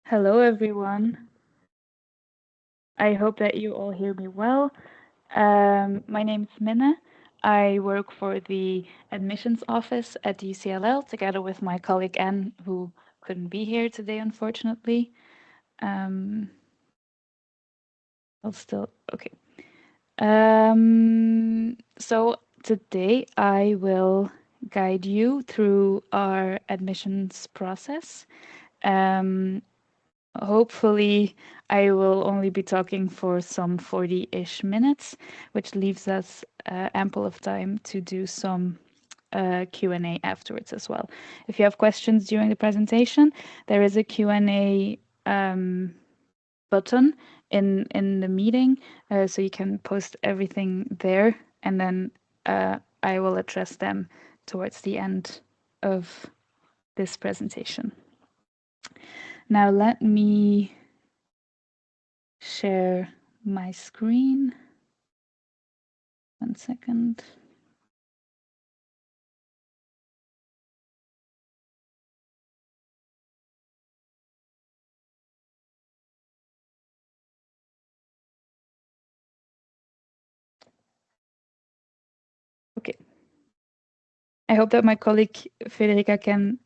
Hello, everyone. I hope that you all hear me well. My name is Minne. I work for the admissions office at UCLL together with my colleague Anne, who couldn't be here today, unfortunately. Um, okay. So today I will guide you through our admissions process. Um, Hopefully, I will only be talking for some 40-ish minutes, which leaves us ample of time to do some Q&A afterwards as well. If you have questions during the presentation, there is a Q&A button in the meeting, so you can post everything there, and then I will address them towards the end of this presentation. Now let me share my screen. 1 second. Okay. I hope that my colleague Federica can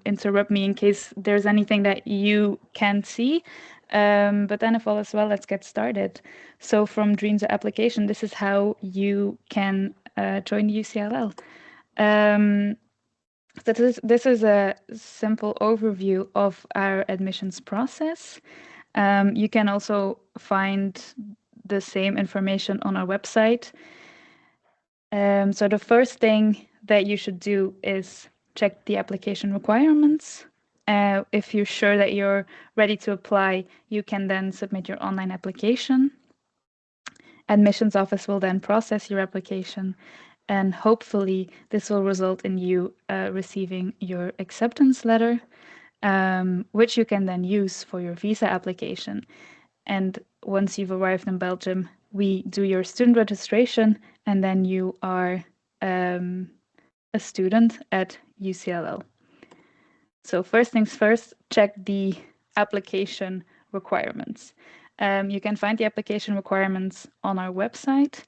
interrupt me in case there's anything that you can't see. But then if all is well, let's get started. So from Dreams to Application, this is how you can join the UCLL. This is a simple overview of our admissions process. You can also find the same information on our website. So the first thing that you should do is check the application requirements. If you're sure that you're ready to apply, you can then submit your online application. Admissions office will then process your application, and hopefully this will result in you receiving your acceptance letter, which you can then use for your visa application. And once you've arrived in Belgium, we do your student registration, and then you are a student at UCLL. So first things first, check the application requirements. You can find the application requirements on our website.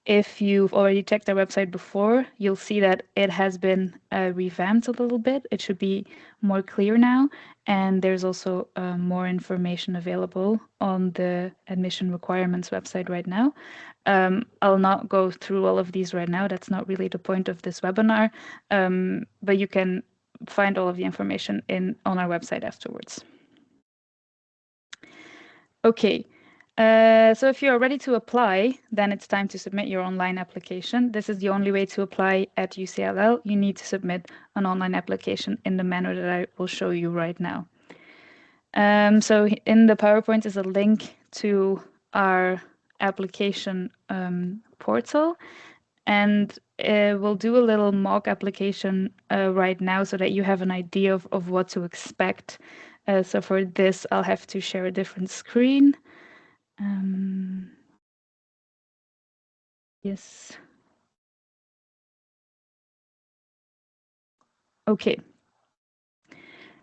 If you've already checked our website before, you'll see that it has been revamped a little bit. It should be more clear now, and there's also more information available on the admission requirements website right now. I'll not go through all of these right now. That's not really the point of this webinar, but you can find all of the information on our website afterwards. Okay, so if you're ready to apply, then it's time to submit your online application. This is the only way to apply at UCLL. You need to submit an online application in the manner that I will show you right now. So in the PowerPoint is a link to our application portal, and we'll do a little mock application right now so that you have an idea of what to expect. So for this, I'll have to share a different screen. Yes. Okay.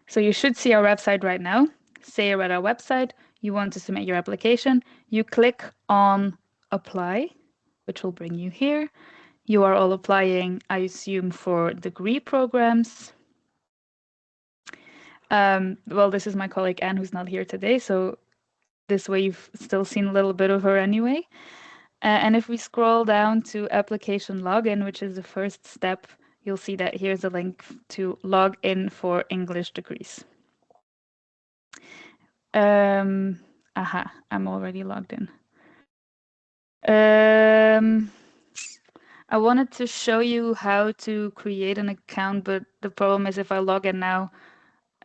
So you should see our website right now. Say you're at our website, you want to submit your application, you click on apply, which will bring you here. You are all applying, I assume, for degree programs. Well, this is my colleague Anne, who's not here today, so this way you've still seen a little bit of her anyway. And if we scroll down to application login, which is the first step, you'll see that here's a link to log in for English degrees. I'm already logged in. I wanted to show you how to create an account, but the problem is if I log in now,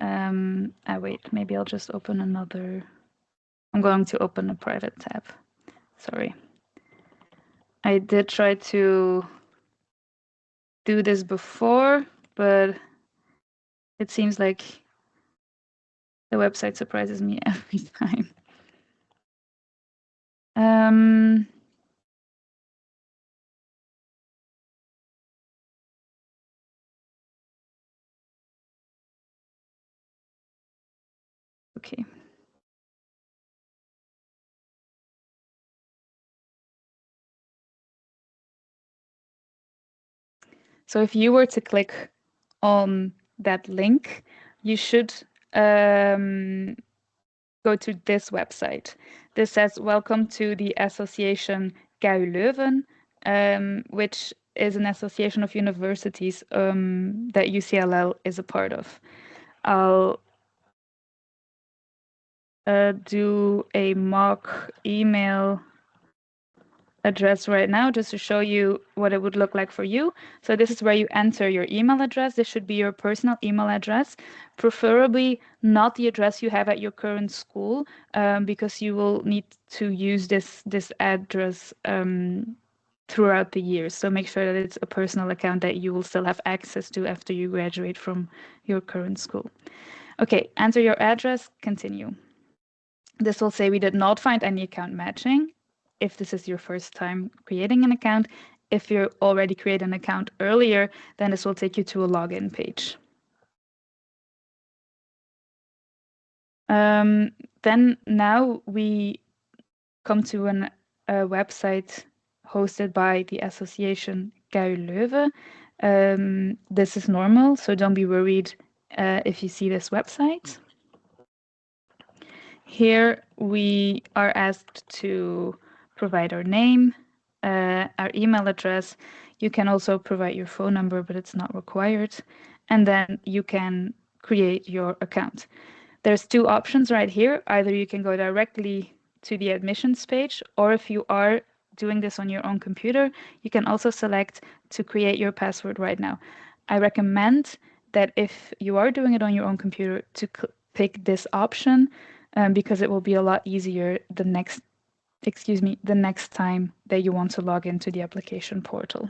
wait, maybe I'll just open another. I'm going to open a private tab. Sorry. I did try to do this before, but it seems like the website surprises me every time. Okay. So if you were to click on that link, you should go to this website. This says, "Welcome to the Association KU Leuven," which is an association of universities that UCLL is a part of. I'll do a mock email address right now just to show you what it would look like for you. So this is where you enter your email address. This should be your personal email address, preferably not the address you have at your current school, because you will need to use this address throughout the year. So make sure that it's a personal account that you will still have access to after you graduate from your current school. Okay, enter your address, continue. This will say we did not find any account matching if this is your first time creating an account. If you already created an account earlier, then this will take you to a login page. Then now we come to a website hosted by the Association KU Leuven. This is normal, so don't be worried if you see this website. Here we are asked to provide our name, our email address. You can also provide your phone number, but it's not required. And then you can create your account. There's two options right here. Either you can go directly to the admissions page, or if you are doing this on your own computer, you can also select to create your password right now. I recommend that if you are doing it on your own computer to pick this option, because it will be a lot easier the next time that you want to log into the application portal.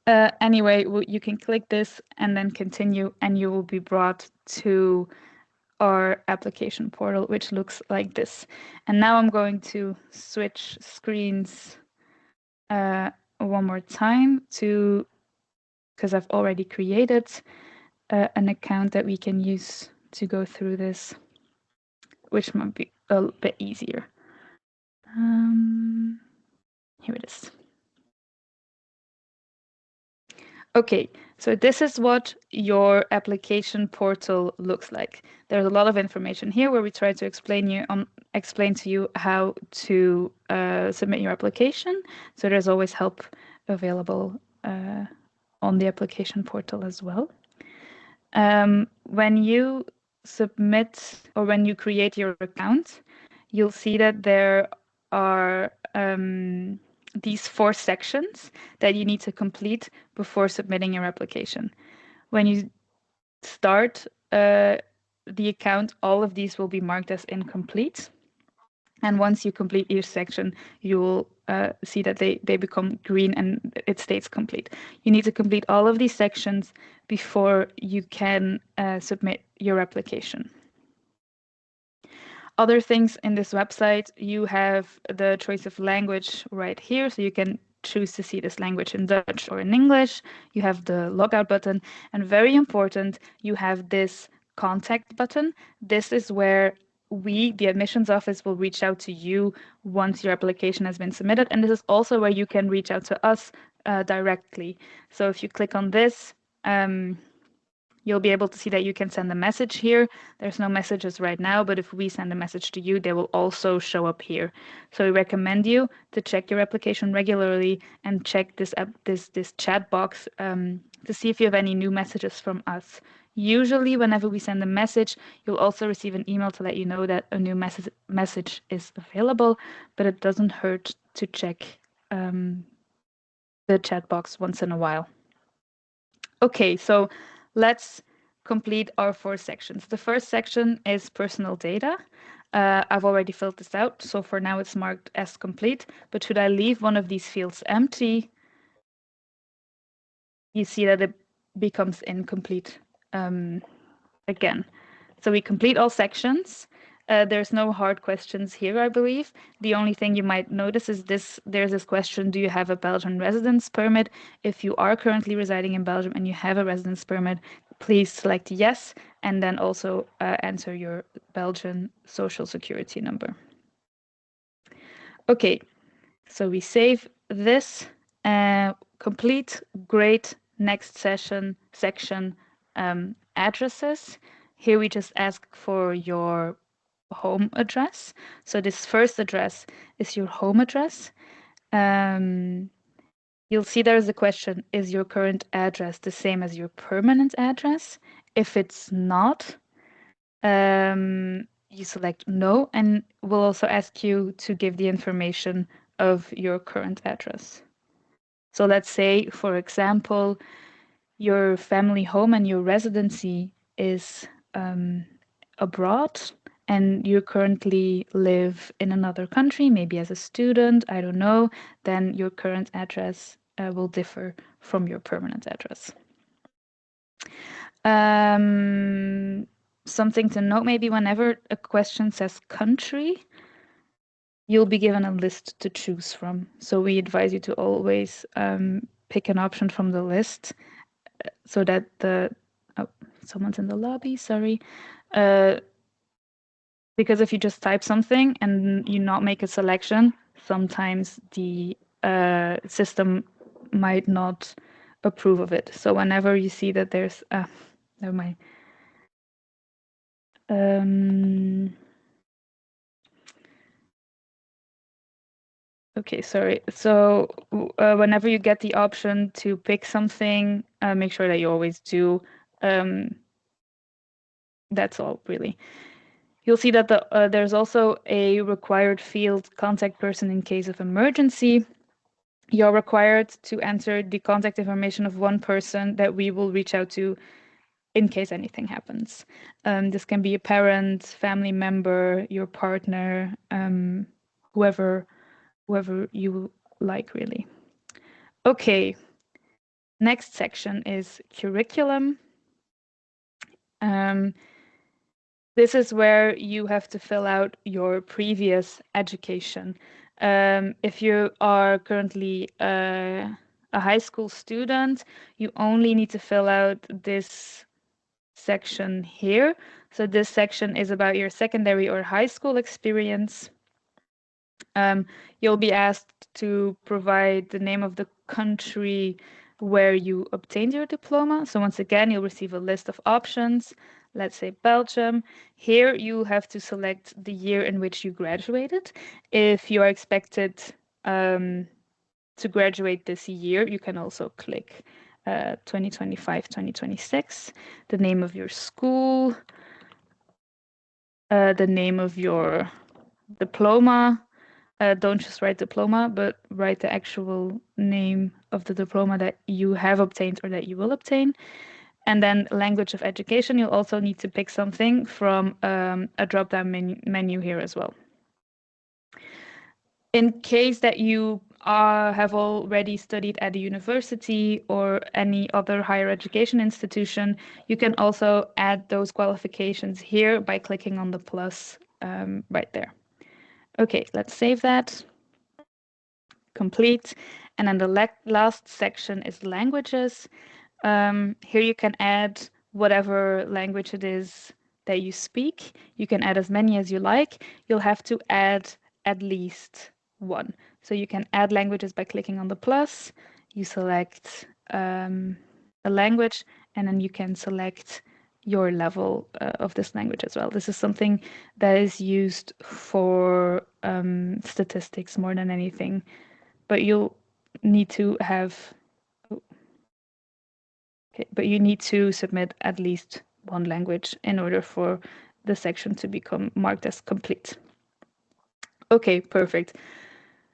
Anyway, you can click this and then continue, and you will be brought to our application portal, which looks like this. And now I'm going to switch screens one more time because I've already created an account that we can use to go through this, which might be a bit easier. Here it is. Okay, so this is what your application portal looks like. There's a lot of information here where we try to explain to you how to submit your application. So there's always help available on the application portal as well. When you submit or when you create your account, you'll see that there are these 4 sections that you need to complete before submitting your application. When you start the account, all of these will be marked as incomplete. And once you complete each section, you will see that they become green and it states complete. You need to complete all of these sections before you can submit your application. Other things in this website, you have the choice of language right here, so you can choose to see this language in Dutch or in English. You have the logout button, and very important, you have this contact button. This is where we, the admissions office, will reach out to you once your application has been submitted, and this is also where you can reach out to us directly. So if you click on this, you'll be able to see that you can send a message here. There's no messages right now, but if we send a message to you, they will also show up here. So we recommend you to check your application regularly and check this chat box to see if you have any new messages from us. Usually, whenever we send a message, you'll also receive an email to let you know that a new message is available, but it doesn't hurt to check the chat box once in a while. Okay, so let's complete our 4 sections. The first section is personal data. I've already filled this out, so for now it's marked as complete, but should I leave one of these fields empty, you see that it becomes incomplete again. So we complete all sections. There's no hard questions here, I believe. The only thing you might notice is there's this question, do you have a Belgian residence permit? If you are currently residing in Belgium and you have a residence permit, please select yes, and then also answer your Belgian social security number. Okay, so we save this, complete, great. Next section, addresses. Here we just ask for your home address. So this first address is your home address. You'll see there's a question, is your current address the same as your permanent address? If it's not, you select no, and we'll also ask you to give the information of your current address. So let's say, for example, your family home and your residency is abroad, and you currently live in another country, maybe as a student, I don't know, then your current address will differ from your permanent address. Something to note, maybe whenever a question says country, you'll be given a list to choose from. So we advise you to always pick an option from the list so that someone's in the lobby, sorry. Because if you just type something and you not make a selection, sometimes the system might not approve of it. So whenever you see that there's, never mind. Okay, sorry. So whenever you get the option to pick something, make sure that you always do. That's all, really. You'll see that there's also a required field, contact person in case of emergency. You're required to enter the contact information of one person that we will reach out to in case anything happens. This can be a parent, family member, your partner, whoever you like, really. Okay, next section is curriculum. This is where you have to fill out your previous education. If you are currently a high school student, you only need to fill out this section here. So this section is about your secondary or high school experience. You'll be asked to provide the name of the country where you obtained your diploma. So once again, you'll receive a list of options. Let's say Belgium. Here you have to select the year in which you graduated. If you are expected to graduate this year, you can also click 2025, 2026, the name of your school, the name of your diploma. Don't just write diploma, but write the actual name of the diploma that you have obtained or that you will obtain. And then language of education, you'll also need to pick something from a drop-down menu here as well. In case that you have already studied at a university or any other higher education institution, you can also add those qualifications here by clicking on the plus right there. Okay, let's save that. Complete. And then the last section is languages. Here you can add whatever language it is that you speak. You can add as many as you like. You'll have to add at least one. So you can add languages by clicking on the plus. You select a language, and then you can select your level of this language as well. This is something that is used for statistics more than anything, but you'll need to have but you need to submit at least one language in order for the section to become marked as complete. Okay, perfect.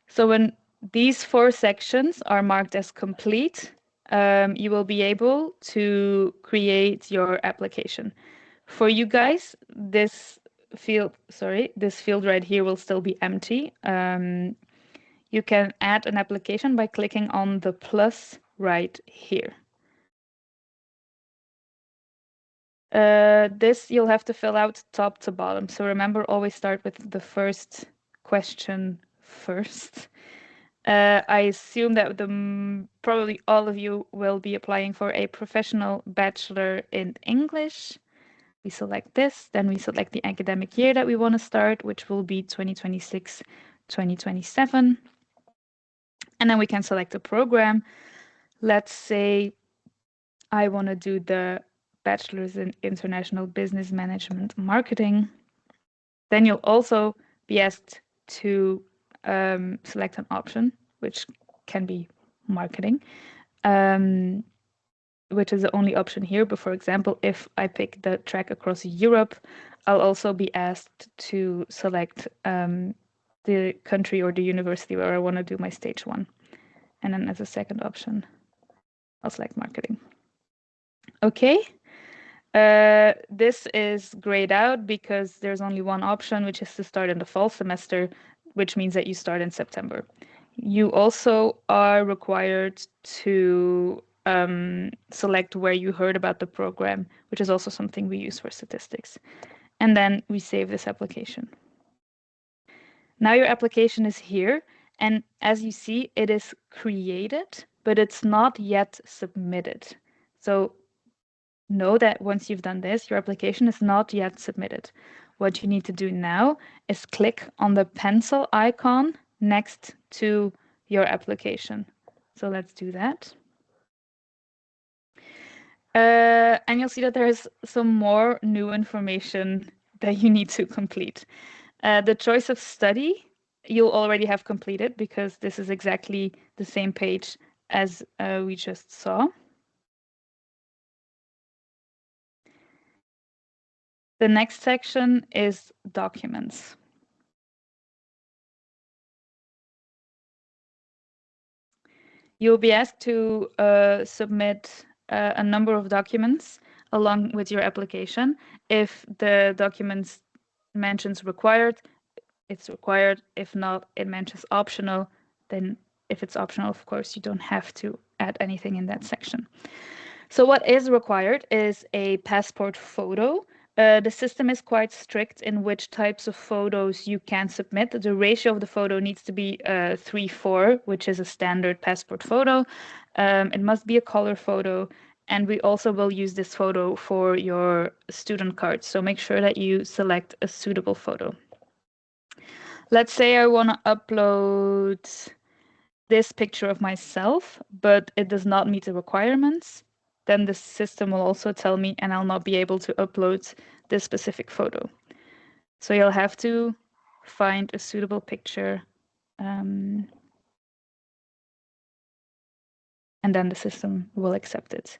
So when these 4 sections are marked as complete, you will be able to create your application. For you guys, this field right here will still be empty. You can add an application by clicking on the plus right here. This you'll have to fill out top to bottom. So remember, always start with the first question first. I assume that probably all of you will be applying for a professional bachelor in English. We select this, then we select the academic year that we want to start, which will be 2026, 2027. And then we can select a program. Let's say I want to do the Bachelor's in International Business Management Marketing. Then you'll also be asked to select an option, which can be marketing, which is the only option here. But for example, if I pick the track across Europe, I'll also be asked to select the country or the university where I want to do my stage 1. And then as a second option, I'll select marketing. Okay. This is grayed out because there's only one option, which is to start in the fall semester, which means that you start in September. You also are required to select where you heard about the program, which is also something we use for statistics. And then we save this application. Now your application is here, and as you see, it is created, but it's not yet submitted. So know that once you've done this, your application is not yet submitted. What you need to do now is click on the pencil icon next to your application. So let's do that. And you'll see that there's some more new information that you need to complete. The choice of study, you'll already have completed because this is exactly the same page as we just saw. The next section is documents. You'll be asked to submit a number of documents along with your application. If the documents mentions required, it's required. If not, it mentions optional. Then if it's optional, of course, you don't have to add anything in that section. So what is required is a passport photo. The system is quite strict in which types of photos you can submit. The ratio of the photo needs to be 3:4, which is a standard passport photo. It must be a color photo, and we also will use this photo for your student card. So make sure that you select a suitable photo. Let's say I want to upload this picture of myself, but it does not meet the requirements. Then the system will also tell me, and I'll not be able to upload this specific photo. So you'll have to find a suitable picture, and then the system will accept it.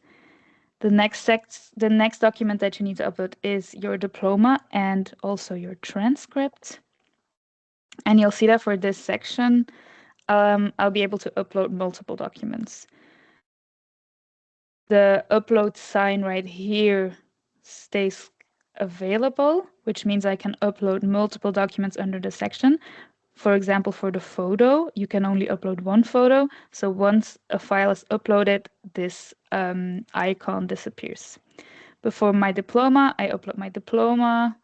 The next document that you need to upload is your diploma and also your transcript. And you'll see that for this section, I'll be able to upload multiple documents. The upload sign right here stays available, which means I can upload multiple documents under the section. For example, for the photo, you can only upload one photo. So once a file is uploaded, this icon disappears. But for my diploma, I upload my diploma.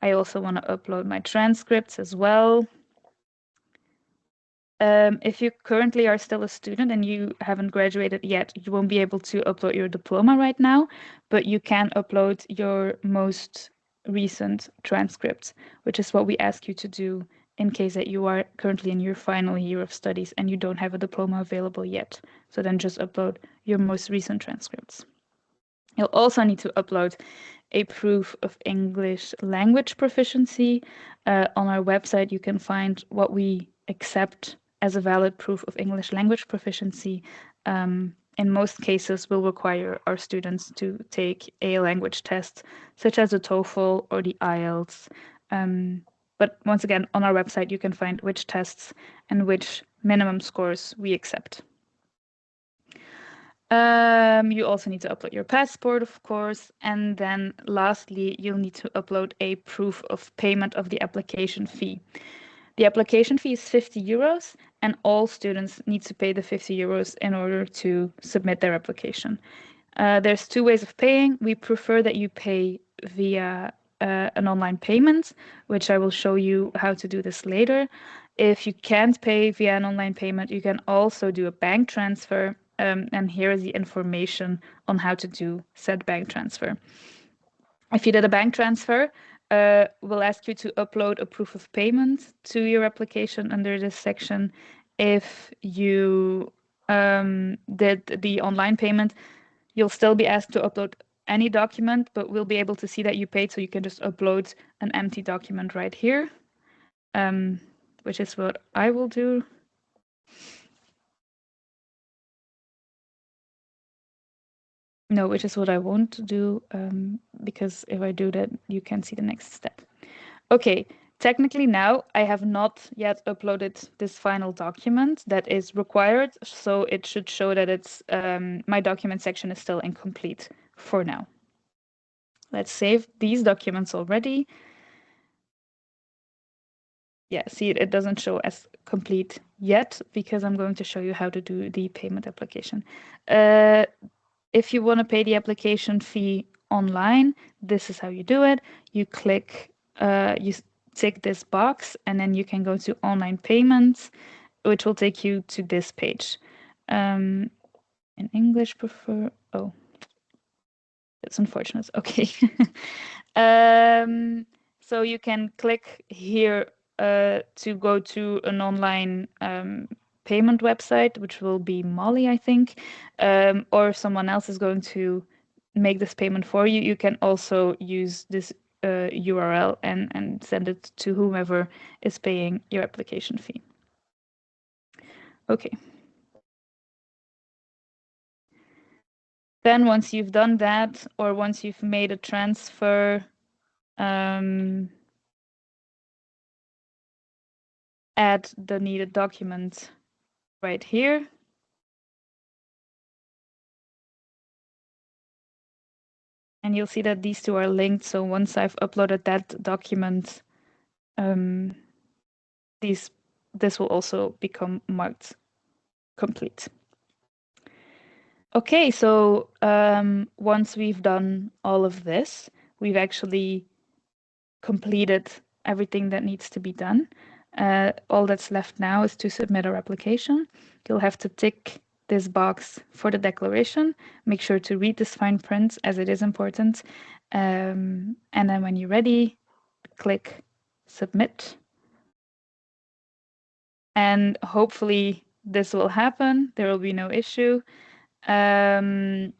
I also want to upload my transcripts as well. If you currently are still a student and you haven't graduated yet, you won't be able to upload your diploma right now, but you can upload your most recent transcripts, which is what we ask you to do in case that you are currently in your final year of studies and you don't have a diploma available yet. So then just upload your most recent transcripts. You'll also need to upload a proof of English language proficiency. On our website, you can find what we accept as a valid proof of English language proficiency. In most cases, we'll require our students to take a language test, such as the TOEFL or the IELTS. But once again, on our website, you can find which tests and which minimum scores we accept. You also need to upload your passport, of course. And then lastly, you'll need to upload a proof of payment of the application fee. The application fee is 50 euros, and all students need to pay the 50 euros in order to submit their application. There's two ways of paying. We prefer that you pay via an online payment, which I will show you how to do this later. If you can't pay via an online payment, you can also do a bank transfer. And here is the information on how to do said bank transfer. If you did a bank transfer, we'll ask you to upload a proof of payment to your application under this section. If you did the online payment, you'll still be asked to upload any document, but we'll be able to see that you paid, so you can just upload an empty document right here, which is what I will do. No, which is what I won't do, because if I do that, you can see the next step. Okay, technically now I have not yet uploaded this final document that is required, so it should show that it's my document section is still incomplete for now. Let's save these documents already. Yeah, see, it doesn't show as complete yet because I'm going to show you how to do the payment application. If you want to pay the application fee online, this is how you do it. You click, you tick this box, and then you can go to online payments, which will take you to this page. In English, prefer. Oh, that's unfortunate. Okay. So you can click here to go to an online payment website, which will be Molly, I think, or someone else is going to make this payment for you. You can also use this URL and send it to whomever is paying your application fee. Okay. Then once you've done that, or once you've made a transfer, add the needed document right here. And you'll see that these two are linked. So once I've uploaded that document, this will also become marked complete. Okay, so once we've done all of this, we've actually completed everything that needs to be done. All that's left now is to submit our application. You'll have to tick this box for the declaration. Make sure to read this fine print as it is important. And then when you're ready, click submit. And hopefully this will happen. There will be no issue. I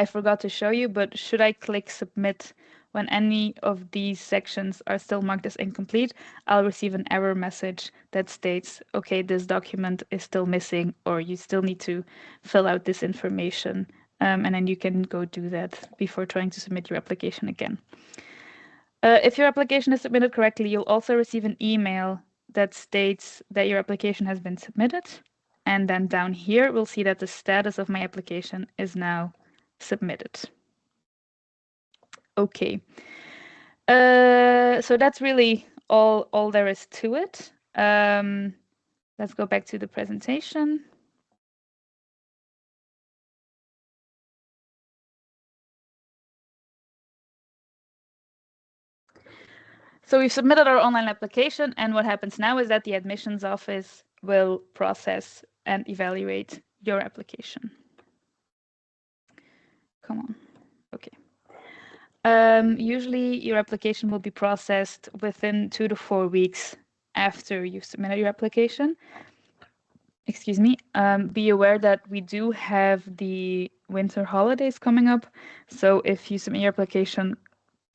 forgot to show you, but should I click submit when any of these sections are still marked as incomplete, I'll receive an error message that states, okay, this document is still missing, or you still need to fill out this information. And then you can go do that before trying to submit your application again. If your application is submitted correctly, you'll also receive an email that states that your application has been submitted. And then down here, we'll see that the status of my application is now submitted. Okay. So that's really all there is to it. Let's go back to the presentation. So we've submitted our online application, and what happens now is that the admissions office will process and evaluate your application. Come on. Okay. Usually your application will be processed within 2 to 4 weeks after you've submitted your application. Excuse me. Be aware that we do have the winter holidays coming up. So if you submit your application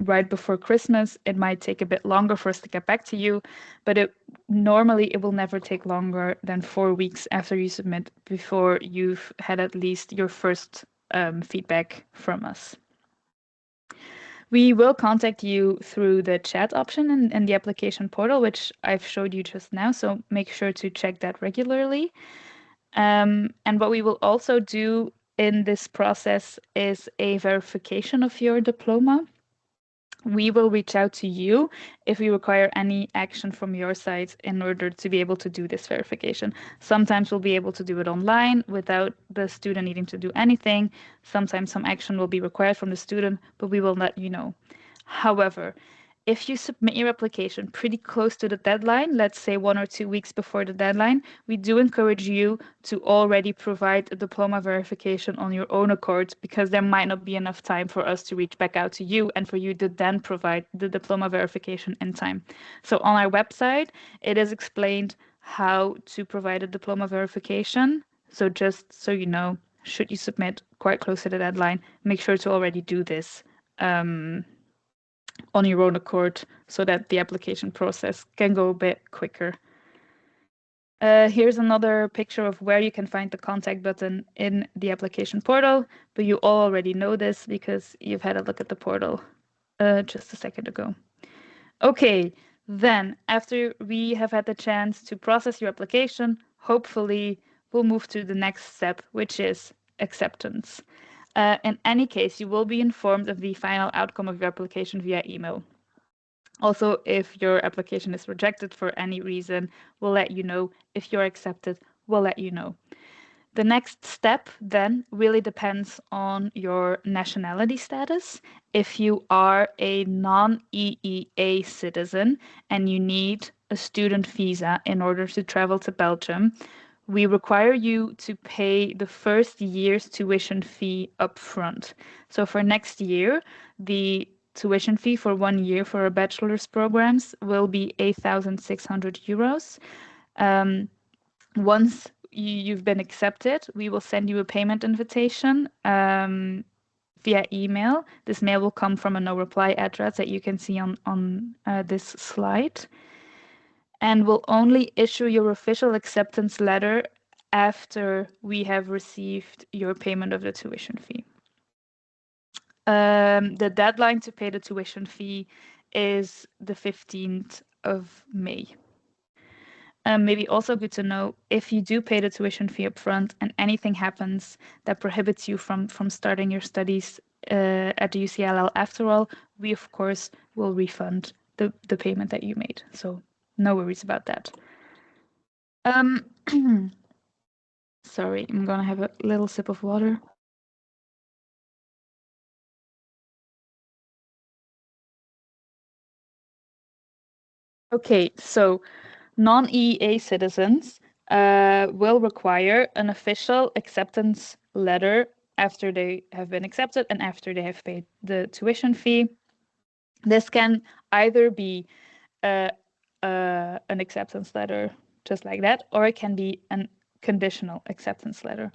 right before Christmas, it might take a bit longer for us to get back to you, but normally it will never take longer than 4 weeks after you submit before you've had at least your first feedback from us. We will contact you through the chat option in the application portal, which I've showed you just now, so make sure to check that regularly. And what we will also do in this process is a verification of your diploma. We will reach out to you if we require any action from your side in order to be able to do this verification. Sometimes we'll be able to do it online without the student needing to do anything. Sometimes some action will be required from the student, but we will let you know. However, if you submit your application pretty close to the deadline, let's say 1 or 2 weeks before the deadline, we do encourage you to already provide a diploma verification on your own accord, because there might not be enough time for us to reach back out to you and for you to then provide the diploma verification in time. So on our website, it is explained how to provide a diploma verification. So just so you know, should you submit quite close to the deadline, make sure to already do this on your own accord so that the application process can go a bit quicker. Here's another picture of where you can find the contact button in the application portal, but you all already know this because you've had a look at the portal just a second ago. Okay, then after we have had the chance to process your application, hopefully we'll move to the next step, which is acceptance. In any case, you will be informed of the final outcome of your application via email. Also, if your application is rejected for any reason, we'll let you know. If you're accepted, we'll let you know. The next step then really depends on your nationality status. If you are a non-EEA citizen and you need a student visa in order to travel to Belgium, we require you to pay the first year's tuition fee upfront. So for next year, the tuition fee for 1 year for our bachelor's programs will be 8,600 euros. Once you've been accepted, we will send you a payment invitation via email. This mail will come from a no reply address that you can see on this slide. And we'll only issue your official acceptance letter after we have received your payment of the tuition fee. The deadline to pay the tuition fee is the 15th of May. Maybe also good to know, if you do pay the tuition fee upfront and anything happens that prohibits you from starting your studies at the UCLL after all, we of course will refund the payment that you made. So no worries about that. Sorry, I'm gonna have a little sip of water. Okay, so non-EEA citizens will require an official acceptance letter after they have been accepted and after they have paid the tuition fee. This can either be an acceptance letter just like that, or it can be a conditional acceptance letter.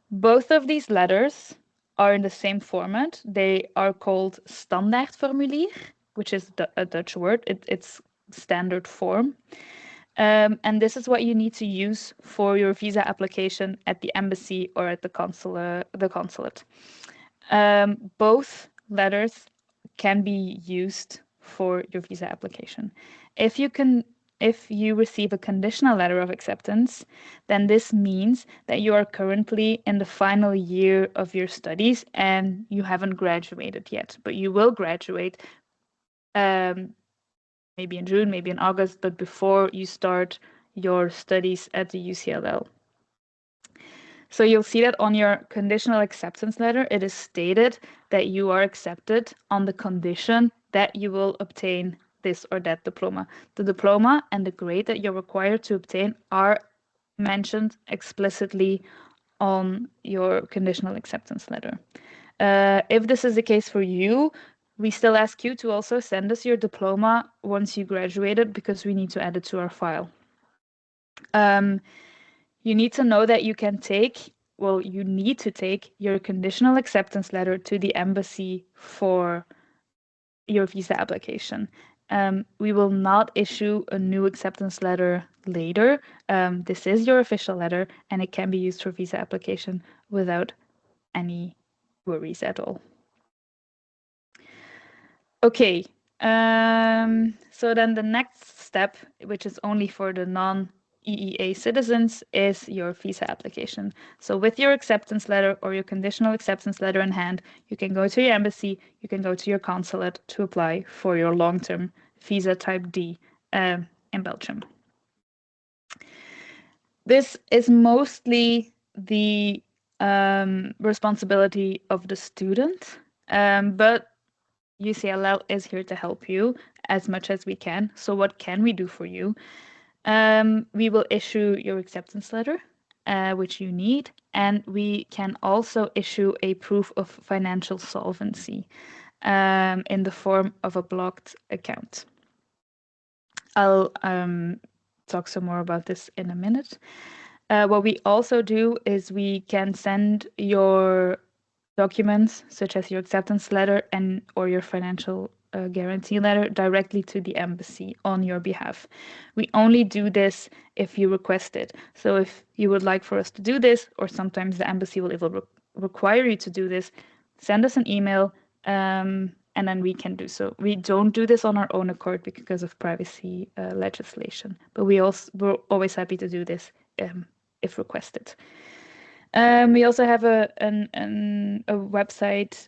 Both of these letters are in the same format. They are called standaardformulier, which is a Dutch word. It's standard form. And this is what you need to use for your visa application at the embassy or at the consulate. Both letters can be used for your visa application. If you receive a conditional letter of acceptance, then this means that you are currently in the final year of your studies and you haven't graduated yet, but you will graduate maybe in June, maybe in August, but before you start your studies at the UCLL. So you'll see that on your conditional acceptance letter, it is stated that you are accepted on the condition that you will obtain this or that diploma. The diploma and the grade that you're required to obtain are mentioned explicitly on your conditional acceptance letter. If this is the case for you, we still ask you to also send us your diploma once you graduated, because we need to add it to our file. You need to know that you need to take your conditional acceptance letter to the embassy for your visa application. We will not issue a new acceptance letter later. This is your official letter and it can be used for visa application without any worries at all. Okay, so then the next step, which is only for the non-EEA citizens, is your visa application. So with your acceptance letter or your conditional acceptance letter in hand, you can go to your embassy, you can go to your consulate to apply for your long-term visa type D in Belgium. This is mostly the responsibility of the student, but UCLL is here to help you as much as we can. So what can we do for you? We will issue your acceptance letter, which you need, and we can also issue a proof of financial solvency in the form of a blocked account. I'll talk some more about this in a minute. What we also do is we can send your documents, such as your acceptance letter and or your financial guarantee letter, directly to the embassy on your behalf. We only do this if you request it. So if you would like for us to do this, or sometimes the embassy will require you to do this, send us an email, and then we can do so. We don't do this on our own accord because of privacy legislation, but we're always happy to do this if requested. We also have a website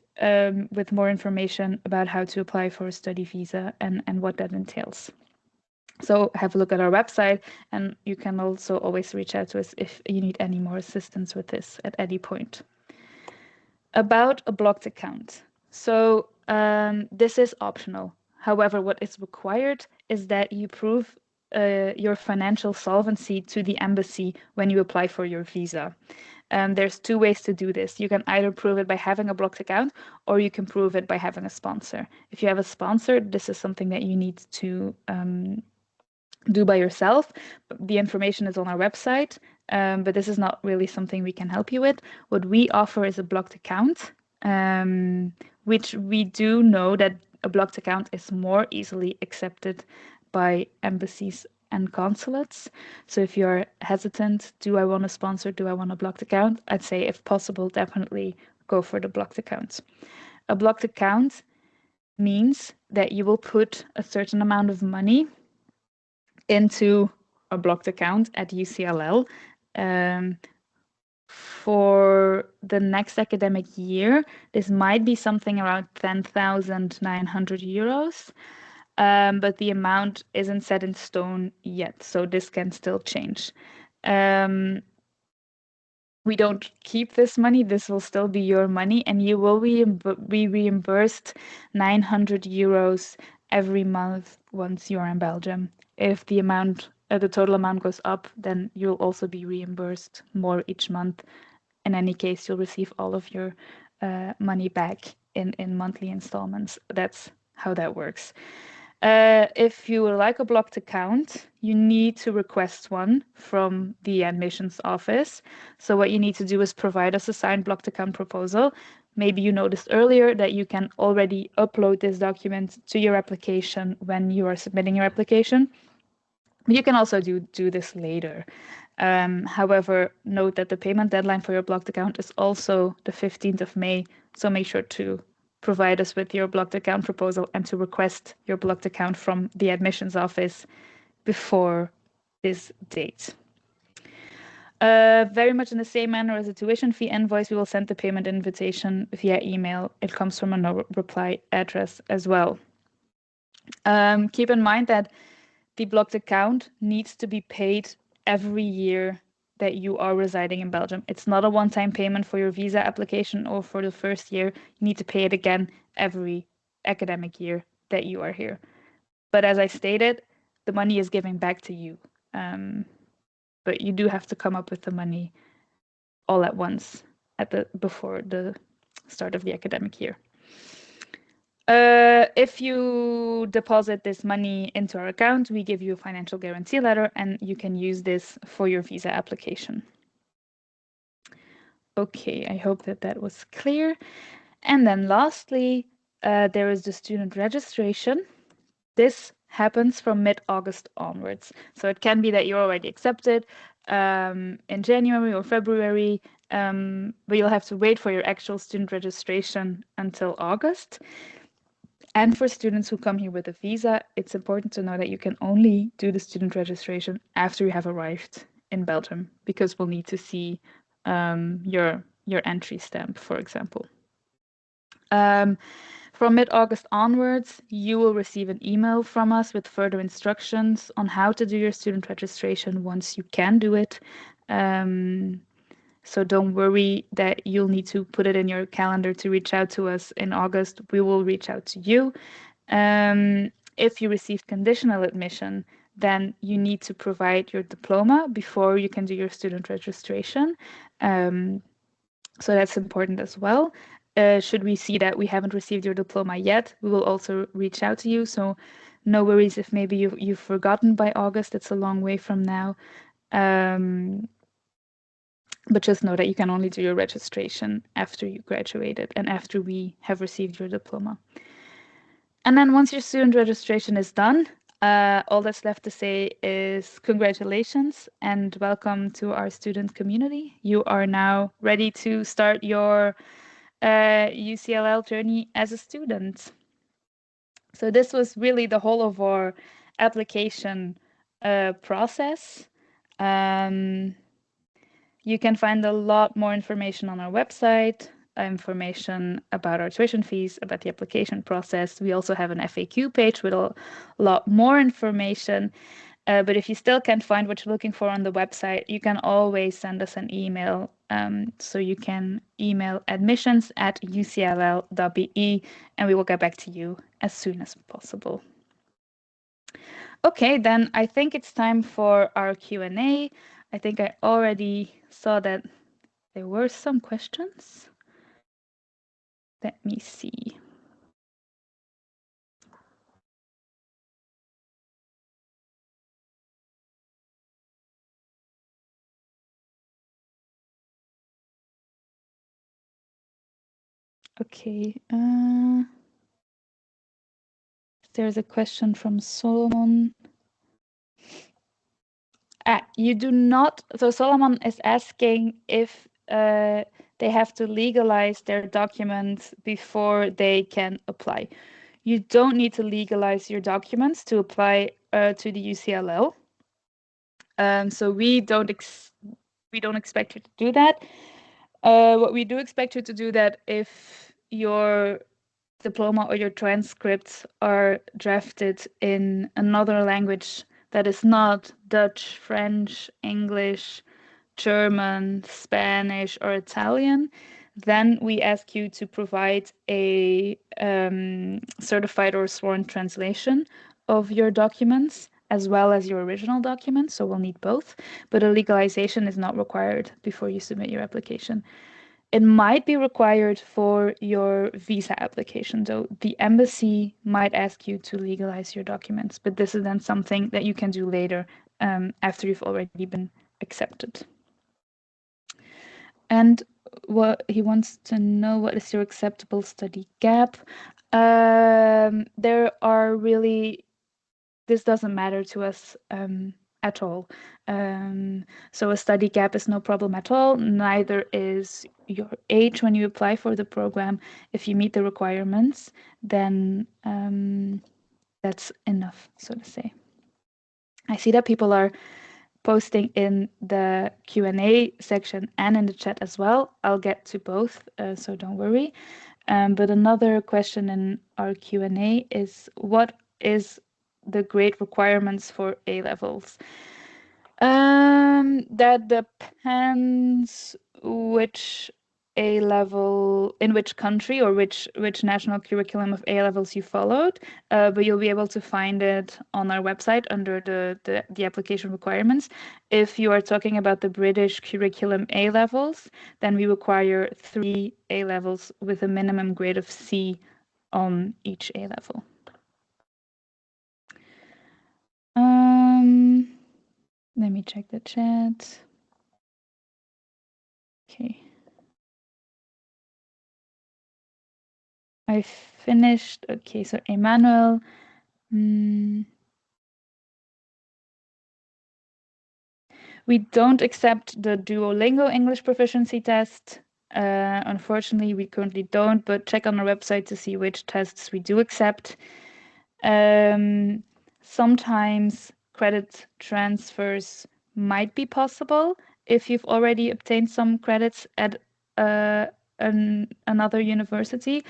with more information about how to apply for a study visa and what that entails. So have a look at our website, and you can also always reach out to us if you need any more assistance with this at any point. About a blocked account. So this is optional. However, what is required is that you prove your financial solvency to the embassy when you apply for your visa. There's two ways to do this. You can either prove it by having a blocked account, or you can prove it by having a sponsor. If you have a sponsor, this is something that you need to do by yourself. The information is on our website, but this is not really something we can help you with. What we offer is a blocked account, which we do know that a blocked account is more easily accepted by embassies and consulates. So if you're hesitant, do I want a sponsor? Do I want a blocked account? I'd say if possible, definitely go for the blocked account. A blocked account means that you will put a certain amount of money into a blocked account at UCLL for the next academic year. This might be something around 10,900 euros. But the amount isn't set in stone yet, so this can still change. We don't keep this money. This will still be your money, and you will be reimbursed 900 euros every month once you're in Belgium. If the amount, the total amount goes up, then you'll also be reimbursed more each month. In any case, you'll receive all of your money back in monthly installments. That's how that works. If you would like a blocked account, you need to request one from the admissions office. So what you need to do is provide us a signed blocked account proposal. Maybe you noticed earlier that you can already upload this document to your application when you are submitting your application. But you can also do this later. However, note that the payment deadline for your blocked account is also the 15th of May, so make sure to provide us with your blocked account proposal and to request your blocked account from the admissions office before this date. Very much in the same manner as a tuition fee invoice, we will send the payment invitation via email. It comes from a no reply address as well. Keep in mind that the blocked account needs to be paid every year that you are residing in Belgium. It's not a one-time payment for your visa application or for the first year. You need to pay it again every academic year that you are here. But as I stated, the money is given back to you. But you do have to come up with the money all at once before the start of the academic year. If you deposit this money into our account, we give you a financial guarantee letter, and you can use this for your visa application. Okay, I hope that was clear. And then lastly, there is the student registration. This happens from mid-August onwards. So it can be that you're already accepted in January or February, but you'll have to wait for your actual student registration until August. And for students who come here with a visa, it's important to know that you can only do the student registration after you have arrived in Belgium, because we'll need to see your entry stamp, for example. From mid-August onwards, you will receive an email from us with further instructions on how to do your student registration once you can do it. So don't worry that you'll need to put it in your calendar to reach out to us in August. We will reach out to you. If you received conditional admission, then you need to provide your diploma before you can do your student registration. So that's important as well. Should we see that we haven't received your diploma yet, we will also reach out to you. So no worries if maybe you've forgotten by August. It's a long way from now. But just know that you can only do your registration after you graduated and after we have received your diploma. And then once your student registration is done, all that's left to say is congratulations and welcome to our student community. You are now ready to start your UCLL journey as a student. So this was really the whole of our application process. You can find a lot more information on our website, information about our tuition fees, about the application process. We also have an FAQ page with a lot more information. But if you still can't find what you're looking for on the website, you can always send us an email. So you can email admissions@ucll.be and we will get back to you as soon as possible. Okay, then I think it's time for our Q&A. I think I already saw that there were some questions. Let me see. Okay. There's a question from Solomon. You do not. So Solomon is asking if they have to legalize their documents before they can apply. You don't need to legalize your documents to apply to the UCLL. So we don't expect you to do that. What we do expect you to do that if your diploma or your transcripts are drafted in another language that is not Dutch, French, English, German, Spanish, or Italian, then we ask you to provide a certified or sworn translation of your documents as well as your original documents. So we'll need both, but a legalization is not required before you submit your application. It might be required for your visa application, though the embassy might ask you to legalize your documents, but this is then something that you can do later after you've already been accepted. And what he wants to know, what is your acceptable study gap? There are really, this doesn't matter to us at all. So a study gap is no problem at all. Neither is your age when you apply for the program. If you meet the requirements, then that's enough, so to say. I see that people are posting in the Q&A section and in the chat as well. I'll get to both, so don't worry. But another question in our Q&A is, what is the grade requirements for A-levels? That depends which A-level, in which country or which national curriculum of A-levels you followed, but you'll be able to find it on our website under the application requirements. If you are talking about the British curriculum A-levels, then we require 3 A-levels with a minimum grade of C on each A-level. Let me check the chat. Okay. I finished. Okay, so Emmanuel. We don't accept the Duolingo English proficiency test. Unfortunately, we currently don't, but check on our website to see which tests we do accept. Sometimes credit transfers might be possible if you've already obtained some credits at another university,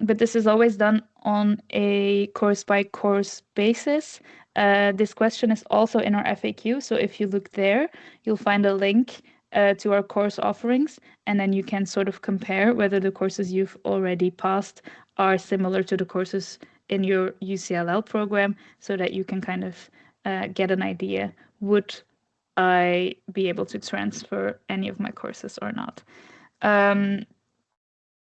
but this is always done on a course-by-course basis. This question is also in our FAQ, so if you look there, you'll find a link to our course offerings, and then you can sort of compare whether the courses you've already passed are similar to the courses in your UCLL program, so that you can kind of get an idea, would I be able to transfer any of my courses or not.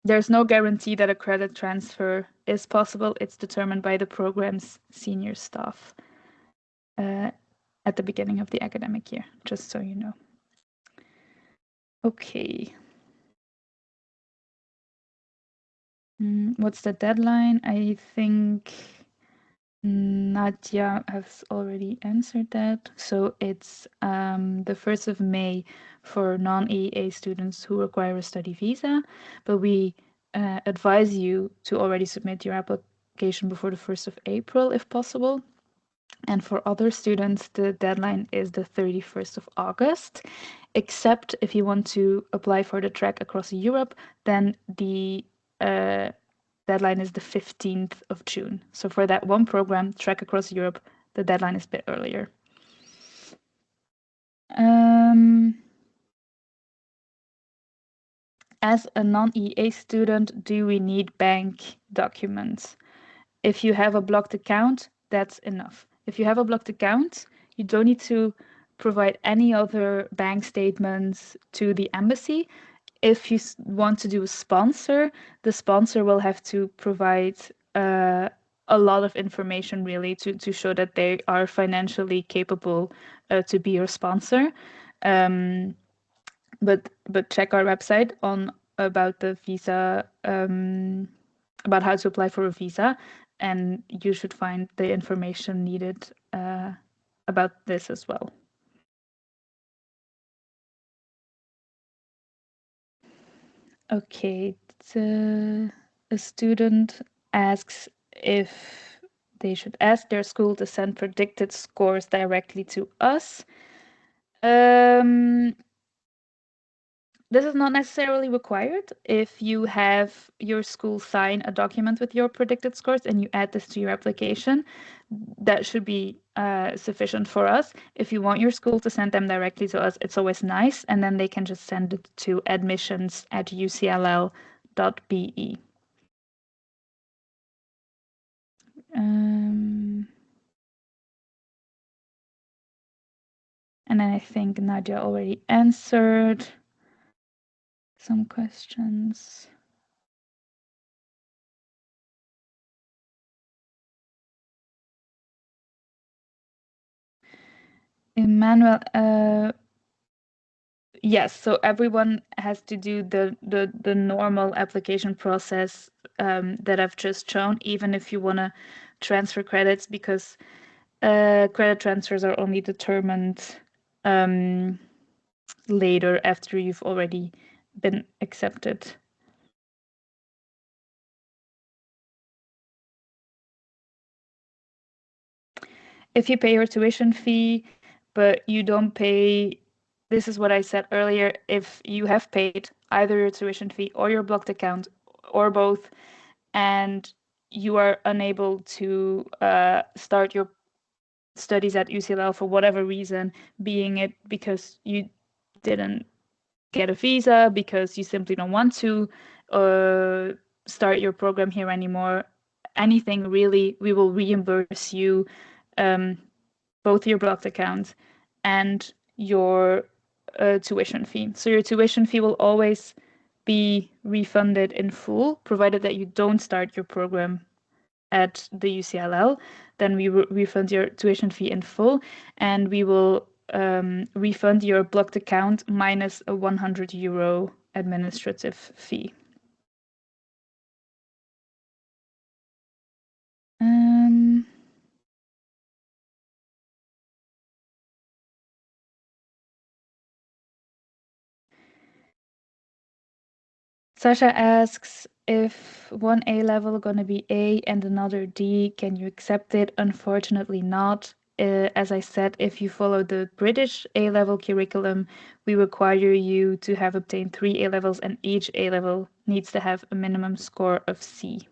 There's no guarantee that a credit transfer is possible. It's determined by the program's senior staff at the beginning of the academic year, just so you know. Okay. What's the deadline? I think Nadia has already answered that. So it's the 1st of May for non-EEA students who require a study visa, but we advise you to already submit your application before the 1st of April if possible. And for other students, the deadline is the 31st of August, except if you want to apply for the track across Europe, then the deadline is the 15th of June. So for that one program, track across Europe, the deadline is a bit earlier. As a non-EA student, do we need bank documents? If you have a blocked account, that's enough. If you have a blocked account, you don't need to provide any other bank statements to the embassy. If you want to do a sponsor, the sponsor will have to provide a lot of information really to show that they are financially capable to be your sponsor. But check our website on about the visa, about how to apply for a visa, and you should find the information needed about this as well. Okay, a student asks if they should ask their school to send predicted scores directly to us. This is not necessarily required. If you have your school sign a document with your predicted scores and you add this to your application, that should be sufficient for us. If you want your school to send them directly to us, it's always nice, and then they can just send it to admissions@ucll.be. And then I think Nadia already answered some questions. Emmanuel, yes, so everyone has to do the normal application process that I've just shown, even if you want to transfer credits, because credit transfers are only determined later after you've already been accepted. If you pay your tuition fee, but you don't pay, this is what I said earlier, if you have paid either your tuition fee or your blocked account or both, and you are unable to start your studies at UCLL for whatever reason, being it because you didn't get a visa, because you simply don't want to start your program here anymore, anything really, we will reimburse you both your blocked account and your tuition fee. So your tuition fee will always be refunded in full, provided that you don't start your program at the UCLL. Then we will refund your tuition fee in full, and we will refund your blocked account minus a 100 euro administrative fee. Sasha asks, if one A level gonna be A and another D, can you accept it? Unfortunately not. As I said, if you follow the British A-level curriculum, we require you to have obtained 3 A-levels, and each A-level needs to have a minimum score of C.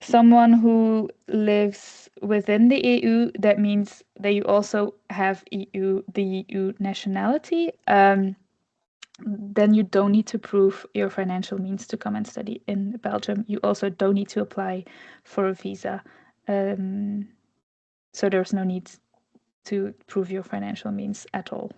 someone who lives within the EU, that means that you also have the EU nationality. Then you don't need to prove your financial means to come and study in Belgium. You also don't need to apply for a visa. So there's no need to prove your financial means at all.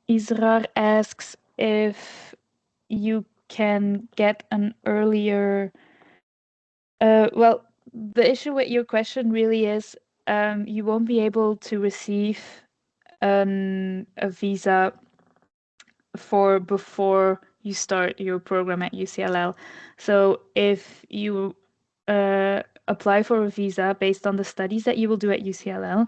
Israr asks if you can get an earlier. Well, the issue with your question really is you won't be able to receive a visa for before you start your program at UCLL. So if you apply for a visa based on the studies that you will do at UCLL,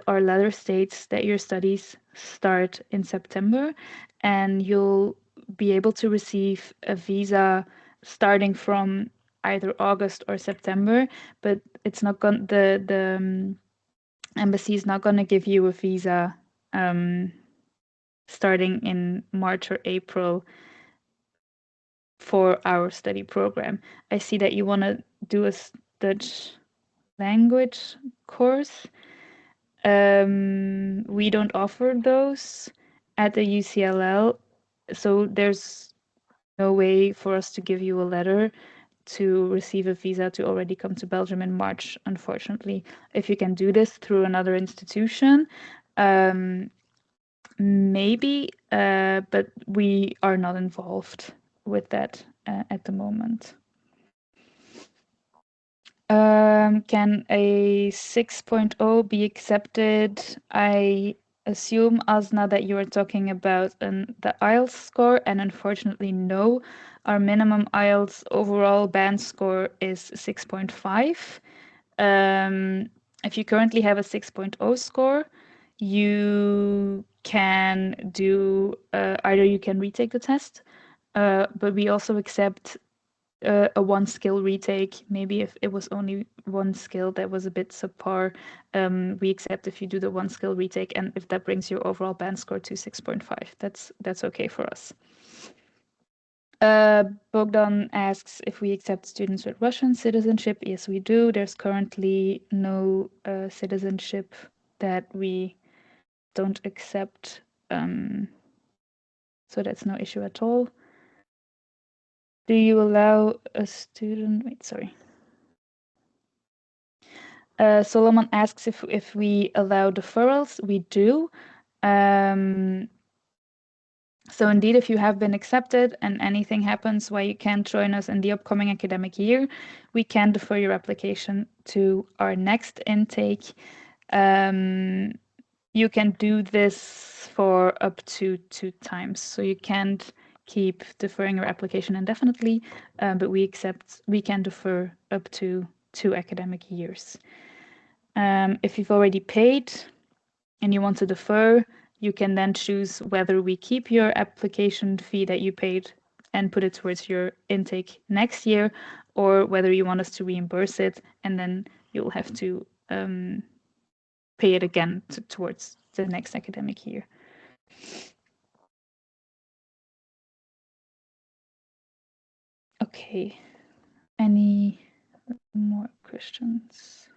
our letter states that your studies start in September, and you'll be able to receive a visa starting from either August or September, but it's not going the embassy is not going to give you a visa starting in March or April for our study program. I see that you want to do a Dutch language course. We don't offer those at the UCLL, so there's no way for us to give you a letter to receive a visa to already come to Belgium in March, unfortunately. If you can do this through another institution, maybe, but we are not involved with that at the moment. Can a 6.0 be accepted? I assume, Asna, that you are talking about the IELTS score, and unfortunately, no. Our minimum IELTS overall band score is 6.5. If you currently have a 6.0 score, you can do either you can retake the test, but we also accept a one skill retake. Maybe if it was only one skill that was a bit subpar, we accept if you do the one skill retake, and if that brings your overall band score to 6.5, that's okay for us. Bogdan asks if we accept students with Russian citizenship. Yes, we do. There's currently no citizenship that we don't accept, so that's no issue at all. Do you allow a student? Wait, sorry. Solomon asks if we allow deferrals. We do. So indeed, if you have been accepted and anything happens why you can't join us in the upcoming academic year, we can defer your application to our next intake. You can do this for up to 2 times. So you can't keep deferring your application indefinitely, but we can defer up to 2 academic years. If you've already paid and you want to defer, you can then choose whether we keep your application fee that you paid and put it towards your intake next year, or whether you want us to reimburse it, and then you'll have to pay it again towards the next academic year. Okay, any more questions?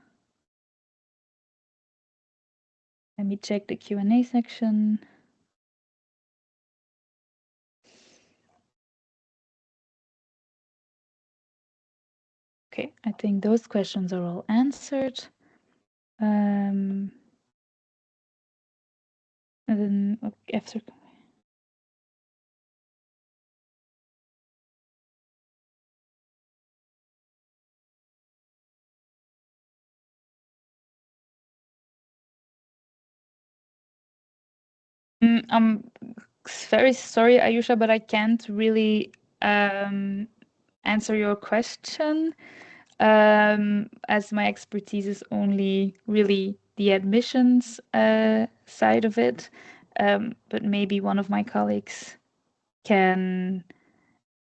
Let me check the Q&A section. Okay, I think those questions are all answered. And then after. I'm very sorry, Ayusha, but I can't really answer your question, as my expertise is only really the admissions side of it. but maybe one of my colleagues can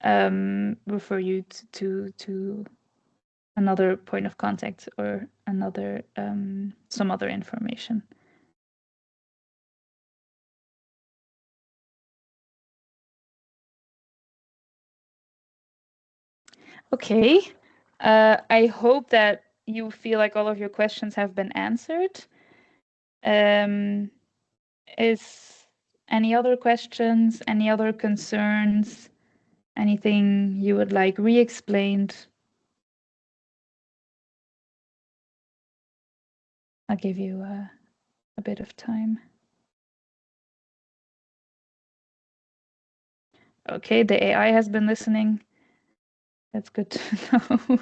refer you to another point of contact or another some other information. Okay. I hope that you feel like all of your questions have been answered. Is any other questions, any other concerns, anything you would like re-explained? I'll give you a bit of time. Okay, the AI has been listening. That's good to know.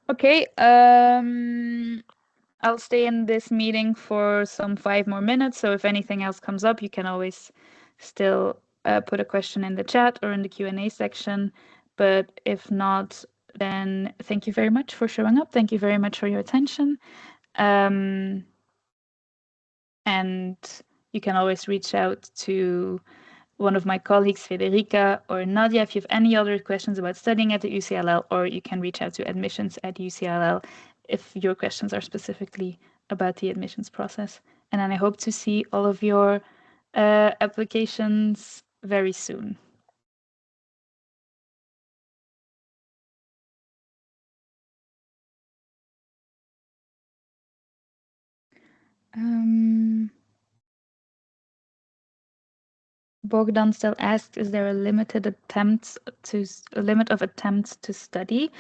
Okay, I'll stay in this meeting for some 5 more minutes. So if anything else comes up, you can always still put a question in the chat or in the Q&A section. But if not, then thank you very much for showing up. Thank you very much for your attention. And you can always reach out to one of my colleagues, Federica or Nadia, if you have any other questions about studying at the UCLL, or you can reach out to admissions at UCLL if your questions are specifically about the admissions process. And then I hope to see all of your applications very soon. Bogdan still asks, is there a limit of attempts to study?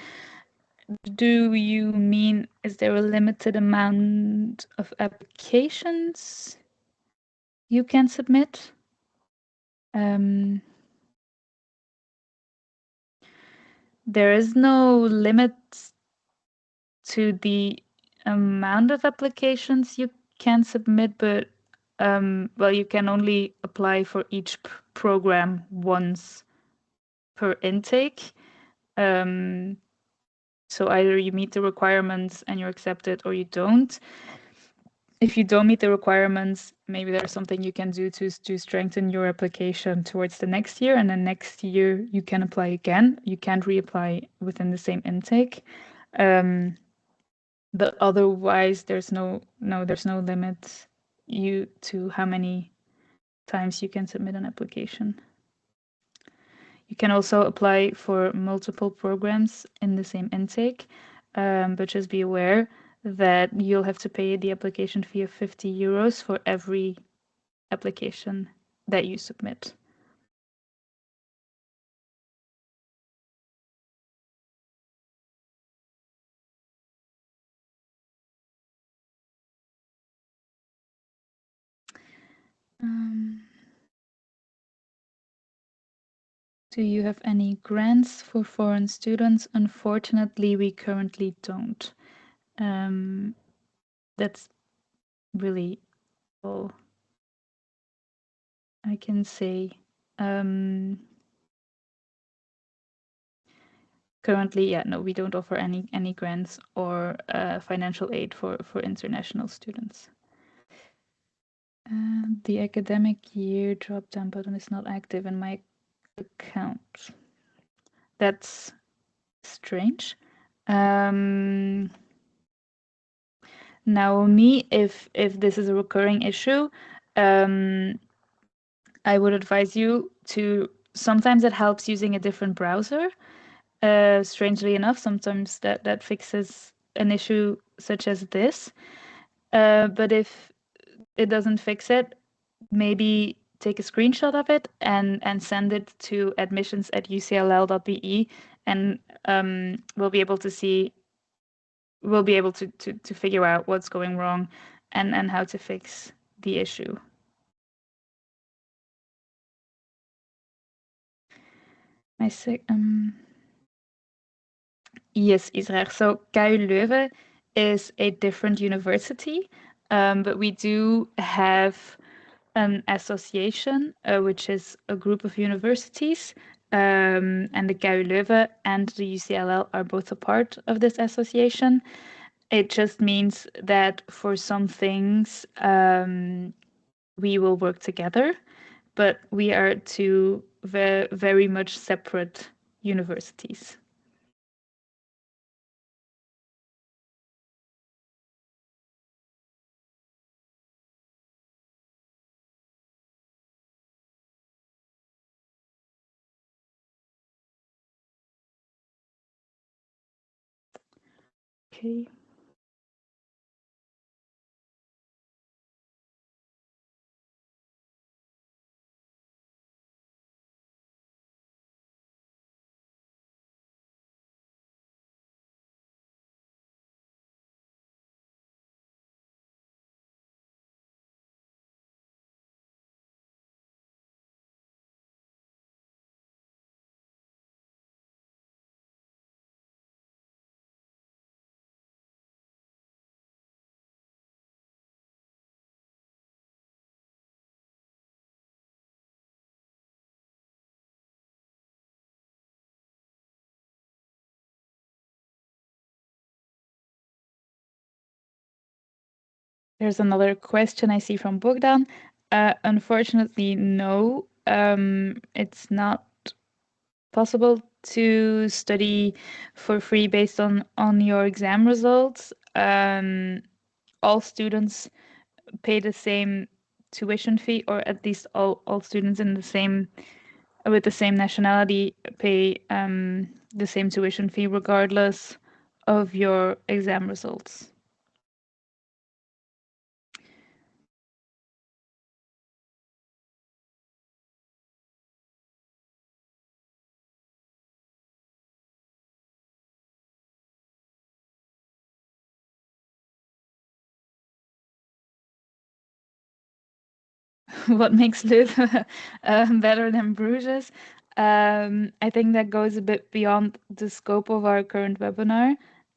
Do you mean, is there a limited amount of applications you can submit? There is no limit to the amount of applications you can submit, but well, you can only apply for each program once per intake. So either you meet the requirements and you're accepted, or you don't. If you don't meet the requirements, maybe there's something you can do to strengthen your application towards the next year, and then next year you can apply again. You can't reapply within the same intake. But otherwise, there's no limit to how many times you can submit an application. You can also apply for multiple programs in the same intake, but just be aware that you'll have to pay the application fee of 50 euros for every application that you submit. Do you have any grants for foreign students? Unfortunately, we currently don't. That's really all I can say. Currently, yeah, no, we don't offer any grants or financial aid for international students. The academic year drop-down button is not active in my account. That's strange. Naomi, if this is a recurring issue, I would advise you to, sometimes it helps using a different browser. Strangely enough, sometimes that fixes an issue such as this. But if it doesn't fix it, maybe take a screenshot of it and send it to admissions@ucll.be, and we'll be able to figure out what's going wrong and how to fix the issue. Yes, Israel. So KU Leuven is a different university, but we do have an association, which is a group of universities and the KU Leuven and the UCLL are both a part of this association. It just means that for some things we will work together, but we are two very much separate universities. Okay. There's another question I see from Bogdan. Unfortunately, no. It's not possible to study for free based on your exam results. All students pay the same tuition fee, or at least all students in the same with the same nationality pay the same tuition fee regardless of your exam results. What makes Leuven better than Bruges? I think that goes a bit beyond the scope of our current webinar,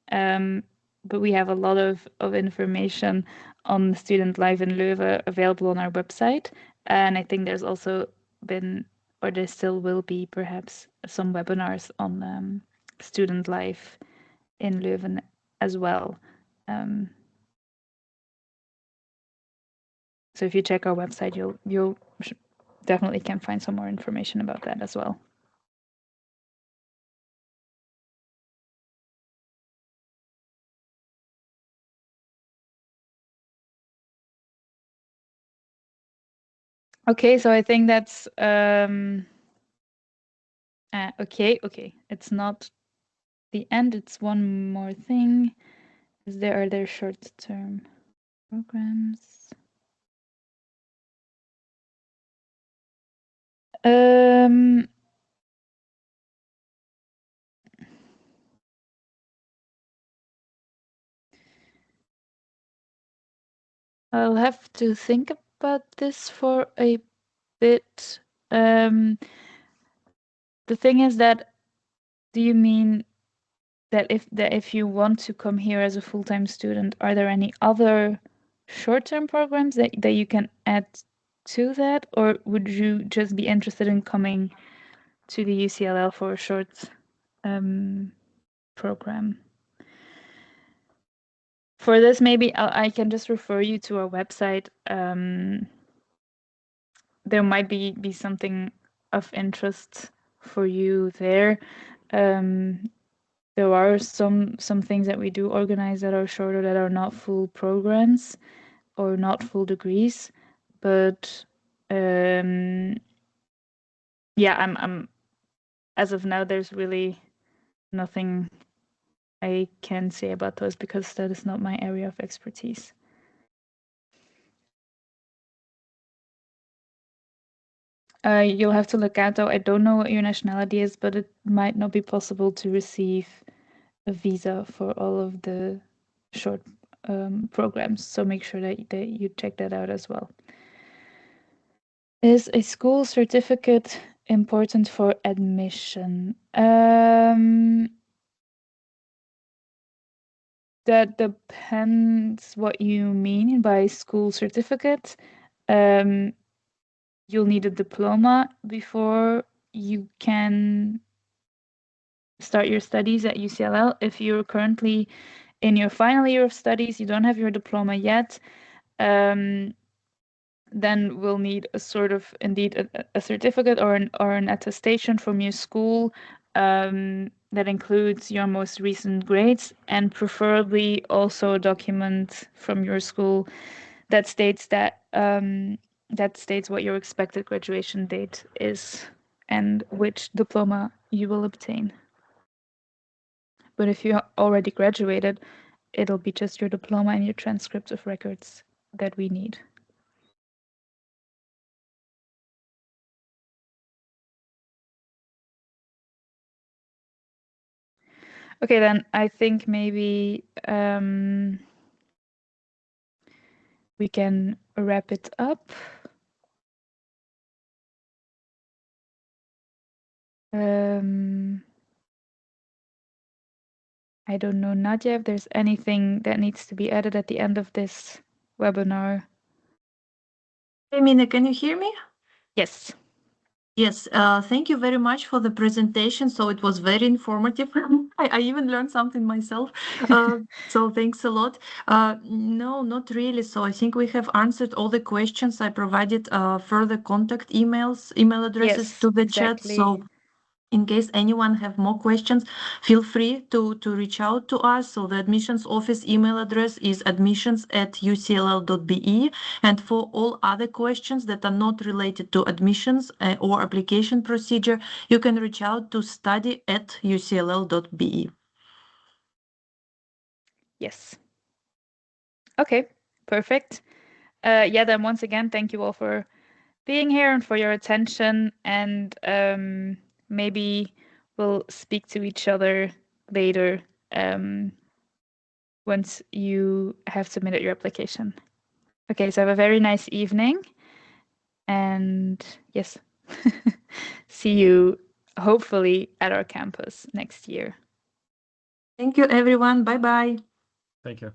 but we have a lot of information on student life in Leuven available on our website. And I think there's also been, or there still will be perhaps, some webinars on student life in Leuven as well. So if you check our website, you'll definitely can find some more information about that as well. Okay, so I think that's okay. It's not the end. It's one more thing. Are there short-term programs? I'll have to think about this for a bit. The thing is that, do you mean that if you want to come here as a full-time student, are there any other short-term programs that you can add to that, or would you just be interested in coming to the UCLL for a short program? For this, maybe I can just refer you to our website. There might be something of interest for you there. There are some things that we do organize that are shorter, that are not full programs or not full degrees, but yeah, I'm as of now, there's really nothing I can say about those because that is not my area of expertise. You'll have to look out though. I don't know what your nationality is, but it might not be possible to receive a visa for all of the short programs. So make sure that you check that out as well. Is a school certificate important for admission? That depends what you mean by school certificate. You'll need a diploma before you can start your studies at UCLL. If you're currently in your final year of studies, you don't have your diploma yet, then we'll need a sort of indeed a certificate or an attestation from your school that includes your most recent grades, and preferably also a document from your school that states what your expected graduation date is and which diploma you will obtain. But if you already graduated, it'll be just your diploma and your transcript of records that we need. Okay, then I think maybe we can wrap it up. I don't know, Nadia, if there's anything that needs to be added at the end of this webinar. Hey, Mina, can you hear me? Yes. Yes, thank you very much for the presentation. So it was very informative. I even learned something myself. So thanks a lot. No, not really. So I think we have answered all the questions. I provided further contact email addresses Yes, to the chat. exactly. So in case anyone have more questions, feel free to reach out to us. So the admissions office email address is admissions@ucll.be. And for all other questions that are not related to admissions or application procedure, you can reach out to study@ucll.be. Yes. Okay, perfect. Yeah, then once again, thank you all for being here and for your attention. And maybe we'll speak to each other later once you have submitted your application. Okay, so have a very nice evening. And yes, see you hopefully at our campus next year. Thank you, everyone. Bye-bye. Thank you.